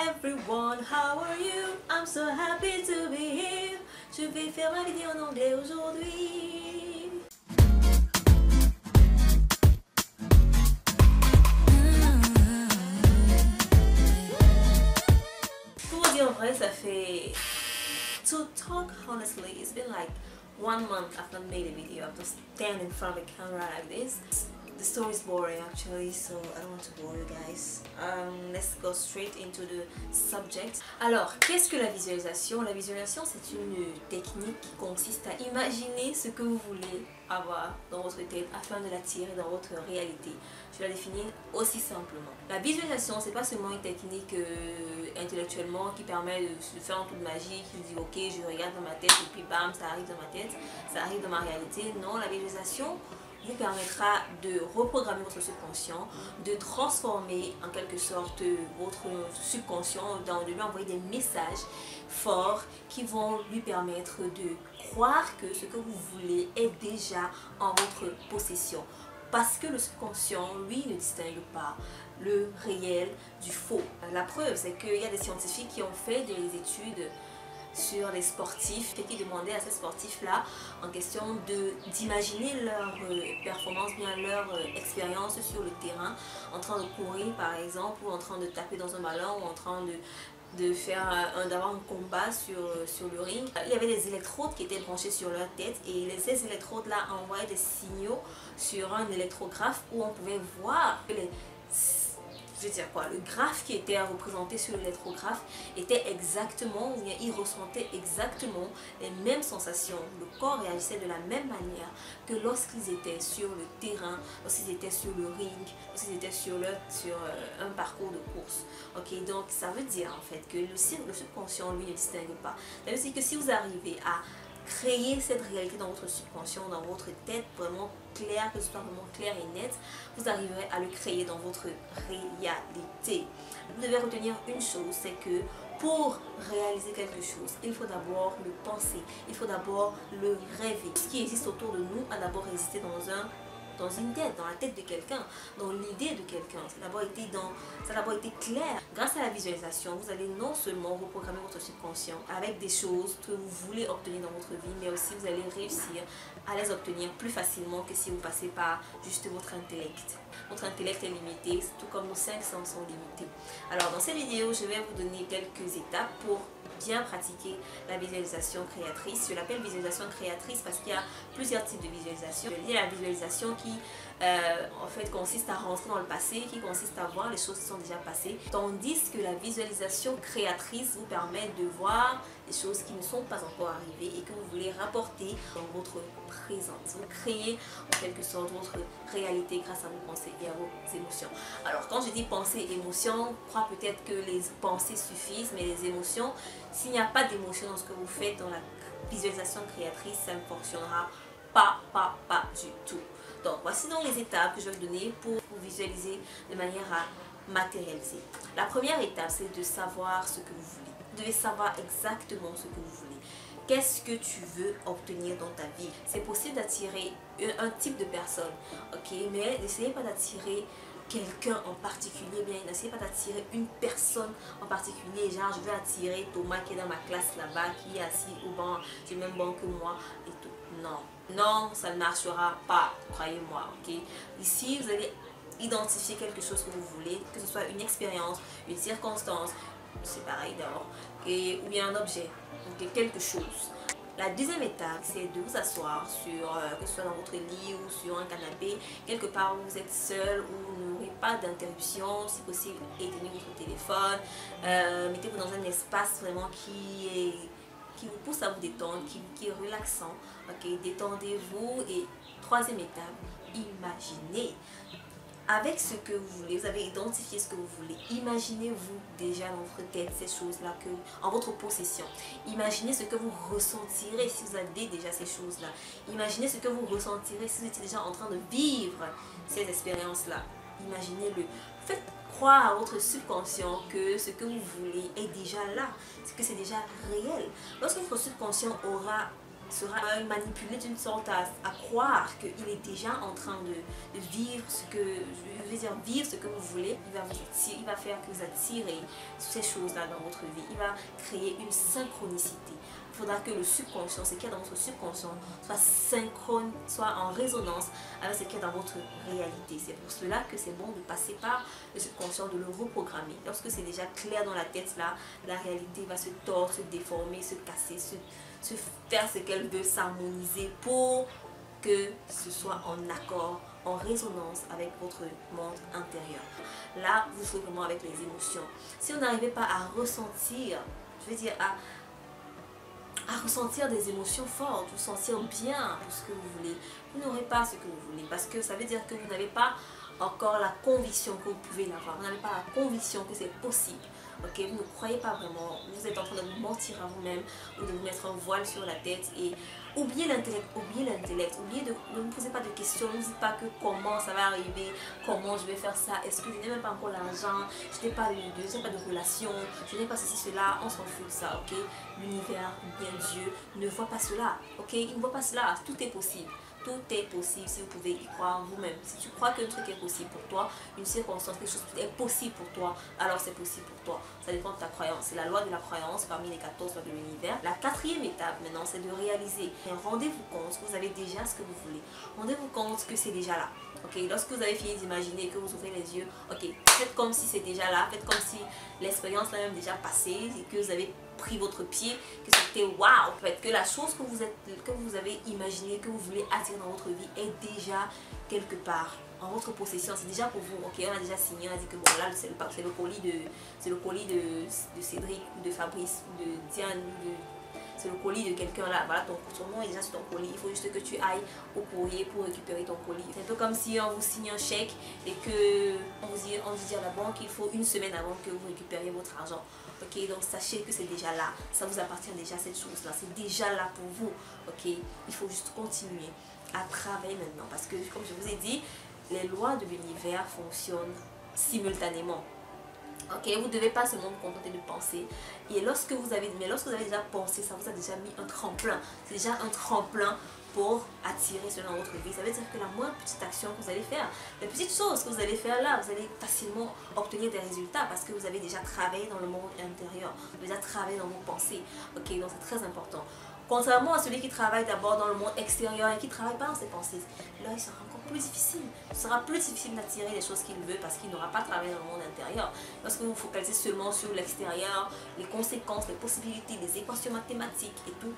everyone, how are you? I'm so happy to be here. Je vais faire ma vidéo en anglais aujourd'hui. Pour vous dire en vrai, ça fait... To talk honestly, it's been like 1 month after I made a video. I'm just standing in front of the camera like this. The story is boring actually, so I don't want to bore you guys. Let's go straight into the subject. Alors, qu'est-ce que la visualisation? La visualisation, c'est une technique qui consiste à imaginer ce que vous voulez avoir dans votre tête afin de l'attirer dans votre réalité. Je vais la définir aussi simplement. La visualisation, c'est pas seulement une technique intellectuellement qui permet de se faire un coup de magie, qui dit ok, je regarde dans ma tête et puis bam, ça arrive dans ma tête, ça arrive dans ma réalité. Non, la visualisation vous permettra de reprogrammer votre subconscient, de transformer en quelque sorte votre subconscient, de lui envoyer des messages forts qui vont lui permettre de croire que ce que vous voulez est déjà en votre possession. Parce que le subconscient, lui, ne distingue pas le réel du faux. La preuve, c'est qu'il y a des scientifiques qui ont fait des études sur les sportifs et qui demandaient à ces sportifs-là en question d'imaginer leur performance, bien leur expérience sur le terrain, en train de courir par exemple, ou en train de taper dans un ballon, ou en train d'avoir un combat sur le ring. Il y avait des électrodes qui étaient branchées sur leur tête et ces électrodes-là envoyaient des signaux sur un électrographe où on pouvait voir que le graphe qui était représenté sur l'électrographe était exactement, ou bien il ressentait exactement les mêmes sensations. Le corps réagissait de la même manière que lorsqu'ils étaient sur le terrain, lorsqu'ils étaient sur le ring, lorsqu'ils étaient sur un parcours de course. Ok, donc ça veut dire en fait que le subconscient, lui, ne distingue pas. Ça veut dire que si vous arrivez à créer cette réalité dans votre subconscient, dans votre tête, vraiment clair, que ce soit vraiment clair et net, vous arriverez à le créer dans votre réalité. Vous devez retenir une chose, c'est que pour réaliser quelque chose, il faut d'abord le penser, il faut d'abord le rêver. Ce qui existe autour de nous a d'abord existé dans une tête, dans la tête de quelqu'un, dans l'idée de quelqu'un. Ça a d'abord été clair. Grâce à la visualisation, vous allez non seulement reprogrammer votre subconscient avec des choses que vous voulez obtenir dans votre vie, mais aussi vous allez réussir à les obtenir plus facilement que si vous passez par juste votre intellect. Votre intellect est limité, tout comme nos 5 sens sont limités. Alors dans cette vidéo, je vais vous donner quelques étapes pour bien pratiquer la visualisation créatrice. Je l'appelle visualisation créatrice parce qu'il y a plusieurs types de visualisation. Il y a la visualisation qui en fait consiste à rentrer dans le passé, qui consiste à voir les choses qui sont déjà passées, tandis que la visualisation créatrice vous permet de voir les choses qui ne sont pas encore arrivées et que vous voulez rapporter dans votre présent. Vous créez en quelque sorte votre réalité grâce à vos pensées et à vos émotions. Alors quand je dis pensée et émotion, on croit peut-être que les pensées suffisent, mais les émotions, s'il n'y a pas d'émotion dans ce que vous faites dans la visualisation créatrice, ça ne fonctionnera pas du tout. Donc voici donc les étapes que je vais vous donner pour vous visualiser de manière à matérialiser. La première étape, c'est de savoir ce que vous voulez. Vous devez savoir exactement ce que vous voulez. Qu'est-ce que tu veux obtenir dans ta vie? C'est possible d'attirer un type de personne, ok, mais n'essayez pas d'attirer quelqu'un en particulier, bien n'essayez pas d'attirer une personne en particulier, genre je veux attirer Thomas qui est dans ma classe là-bas, qui est assis au banc, du même banc que moi et tout. Non, non, ça ne marchera pas, croyez-moi, ok. Ici, vous allez identifier quelque chose que vous voulez, que ce soit une expérience, une circonstance, c'est pareil d'abord, ou bien un objet, donc quelque chose. La deuxième étape, c'est de vous asseoir sur, que ce soit dans votre lit ou sur un canapé, quelque part où vous êtes seul, où vous n'aurez pas d'interruption, si possible éteignez votre téléphone, mettez-vous dans un espace vraiment qui vous pousse à vous détendre, qui est relaxant, ok, détendez-vous. Et troisième étape, imaginez. Avec ce que vous voulez, vous avez identifié ce que vous voulez. Imaginez-vous déjà dans votre tête ces choses-là en votre possession. Imaginez ce que vous ressentirez si vous avez déjà ces choses-là. Imaginez ce que vous ressentirez si vous étiez déjà en train de vivre ces expériences-là. Imaginez-le. Faites croire à votre subconscient que ce que vous voulez est déjà là, que c'est déjà réel. Lorsque votre subconscient aura sera manipulé d'une sorte à croire qu'il est déjà en train de vivre ce que, je veux dire, vivre ce que vous voulez. Il va faire que vous attirez ces choses-là dans votre vie. Il va créer une synchronicité. Il faudra que le subconscient, ce qu'il y a dans votre subconscient, soit synchrone, soit en résonance avec ce qu'il y a dans votre réalité. C'est pour cela que c'est bon de passer par le subconscient, de le reprogrammer. Lorsque c'est déjà clair dans la tête, là, la réalité va se tordre, se déformer, se casser, se faire ce qu'elle veut, s'harmoniser pour que ce soit en accord, en résonance avec votre monde intérieur. Là, vous jouez vraiment avec les émotions. Si vous n'arrivez pas à ressentir, je veux dire à ressentir des émotions fortes, vous sentir bien pour ce que vous voulez, vous n'aurez pas ce que vous voulez, parce que ça veut dire que vous n'avez pas encore la conviction que vous pouvez l'avoir, vous n'avez pas la conviction que c'est possible. Ok, vous ne croyez pas vraiment, vous êtes en train de vous mentir à vous-même ou de vous mettre un voile sur la tête et oubliez l'intellect, oubliez de ne vous posez pas de questions, ne dites pas que comment ça va arriver, comment je vais faire ça, est-ce que je n'ai même pas encore l'argent, je n'ai pas de relation, je n'ai pas ceci, cela, on s'en fout de ça, ok. L'univers, bien Dieu, ne voit pas cela, ok, il ne voit pas cela, tout est possible. Tout est possible si vous pouvez y croire vous-même. Si tu crois qu'un truc est possible pour toi, une circonstance, quelque chose est possible pour toi, alors c'est possible pour toi. Ça dépend de ta croyance. C'est la loi de la croyance parmi les 14 lois de l'univers. La quatrième étape maintenant, c'est de réaliser. Rendez-vous compte que vous avez déjà ce que vous voulez. Rendez-vous compte que c'est déjà là. Ok, lorsque vous avez fini d'imaginer, que vous ouvrez les yeux, ok, faites comme si c'est déjà là, faites comme si l'expérience l'a même déjà passée et que vous avez pris votre pied, que c'était waouh, en fait, que la chose que vous avez imaginé, que vous voulez attirer dans votre vie est déjà quelque part en votre possession, c'est déjà pour vous. Ok, on a déjà signé, on a dit que bon là c'est le colis de Cédric ou de Fabrice ou de Diane ou de c'est le colis de quelqu'un là, voilà, ton nom est déjà sur ton colis, il faut juste que tu ailles au courrier pour récupérer ton colis. C'est un peu comme si on vous signe un chèque et que on vous dit à la banque qu'il faut une semaine avant que vous récupériez votre argent. Ok, donc sachez que c'est déjà là, ça vous appartient déjà cette chose là, c'est déjà là pour vous. Ok, il faut juste continuer à travailler maintenant parce que comme je vous ai dit, les lois de l'univers fonctionnent simultanément. Ok, vous ne devez pas seulement vous contenter de penser. Et lorsque vous avez déjà pensé, ça vous a déjà mis un tremplin. C'est déjà un tremplin pour attirer cela dans votre vie. Ça veut dire que la moindre petite action que vous allez faire, les petites choses que vous allez faire là, vous allez facilement obtenir des résultats parce que vous avez déjà travaillé dans le monde intérieur. Vous avez déjà travaillé dans vos pensées. Ok, donc c'est très important. Contrairement à celui qui travaille d'abord dans le monde extérieur et qui ne travaille pas dans ses pensées, là il sera encore plus difficile. Ce sera plus difficile d'attirer les choses qu'il veut parce qu'il n'aura pas travaillé dans le monde intérieur. Lorsque vous vous focalisez seulement sur l'extérieur, les conséquences, les possibilités, les équations mathématiques et tout,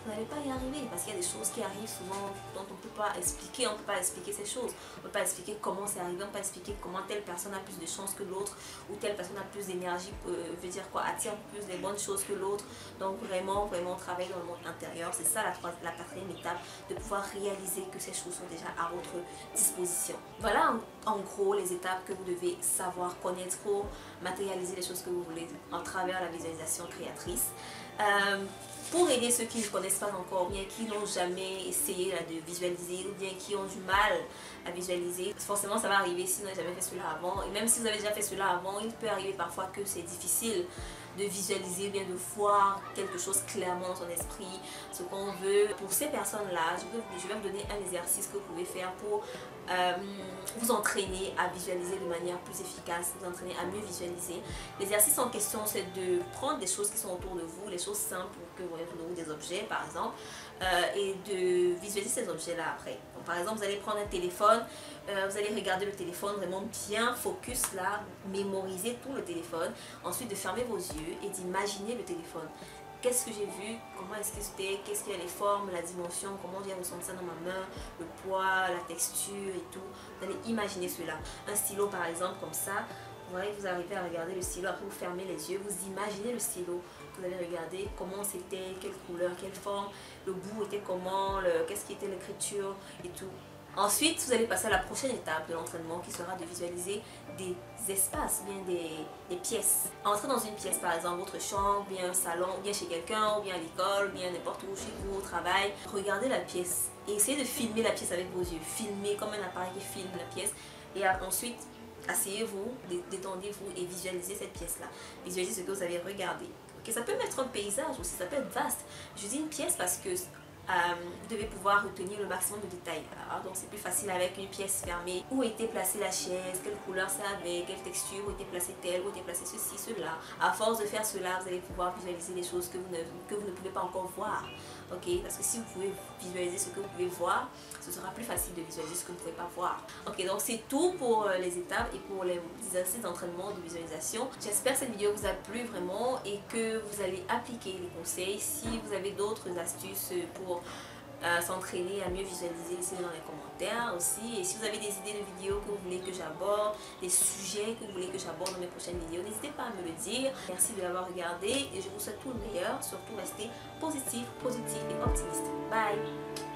vous n'allez pas y arriver parce qu'il y a des choses qui arrivent souvent dont on ne peut pas expliquer, on ne peut pas expliquer ces choses, on ne peut pas expliquer comment c'est arrivé, on ne peut pas expliquer comment telle personne a plus de chance que l'autre ou telle personne a plus d'énergie, veut dire quoi, attire plus des bonnes choses que l'autre. Donc vraiment travailler dans le monde intérieur, c'est ça la quatrième étape, de pouvoir réaliser que ces choses sont déjà à votre disposition. Voilà en gros les étapes que vous devez savoir connaître pour matérialiser les choses que vous voulez en travers la visualisation créatrice. Pour aider ceux qui ne connaissent pas encore, bien qui n'ont jamais essayé là, de visualiser ou bien qui ont du mal à visualiser, forcément ça va arriver si vous n'avez jamais fait cela avant. Et même si vous avez déjà fait cela avant, il peut arriver parfois que c'est difficile de visualiser, bien de voir quelque chose clairement dans son esprit, ce qu'on veut. Pour ces personnes-là, je vais vous donner un exercice que vous pouvez faire pour vous entraîner à visualiser de manière plus efficace, vous entraîner à mieux visualiser. L'exercice en question, c'est de prendre des choses qui sont autour de vous, les choses simples que vous voyez autour de vous, des objets par exemple, et de visualiser ces objets-là après. Donc, par exemple, vous allez prendre un téléphone, vous allez regarder le téléphone, vraiment bien focus là, mémoriser tout le téléphone, ensuite de fermer vos yeux et d'imaginer le téléphone. Qu'est-ce que j'ai vu, comment est-ce que c'était, qu'est-ce qu'il y a les formes, la dimension, comment j'ai ressenti ça dans ma main, le poids, la texture et tout. Vous allez imaginer cela. Un stylo par exemple comme ça, vous arrivez à regarder le stylo, après vous fermez les yeux, vous imaginez le stylo, vous allez regarder comment c'était, quelle couleur, quelle forme, le bout était comment, qu'est-ce qui était l'écriture et tout. Ensuite, vous allez passer à la prochaine étape de l'entraînement qui sera de visualiser des espaces, bien des pièces. Entrez dans une pièce, par exemple votre chambre, bien un salon, ou bien chez quelqu'un, ou bien à l'école, ou bien n'importe où, chez vous, au travail. Regardez la pièce et essayez de filmer la pièce avec vos yeux. Filmez comme un appareil qui filme la pièce et ensuite asseyez-vous, détendez-vous et visualisez cette pièce-là. Visualisez ce que vous avez regardé. Okay, ça peut être un paysage aussi, ça peut être vaste. Je dis une pièce parce que vous devez pouvoir retenir le maximum de détails. Alors, donc c'est plus facile avec une pièce fermée. Où était placée la chaise, quelle couleur ça avait, quelle texture, où était placée telle, où était placé ceci, cela. À force de faire cela, vous allez pouvoir visualiser des choses que vous ne pouvez pas encore voir. Ok, parce que si vous pouvez visualiser ce que vous pouvez voir, ce sera plus facile de visualiser ce que vous ne pouvez pas voir. Ok, donc c'est tout pour les étapes et pour les exercices d'entraînement de visualisation. J'espère que cette vidéo vous a plu vraiment et que vous allez appliquer les conseils. Si vous avez d'autres astuces pour s'entraîner à mieux visualiser, laissez-les dans les commentaires aussi. Et si vous avez des idées de vidéos que vous voulez que j'aborde, des sujets que vous voulez que j'aborde dans mes prochaines vidéos, n'hésitez pas à me le dire. Merci de l'avoir regardé et je vous souhaite tout le meilleur. Surtout restez positif et optimiste. Bye!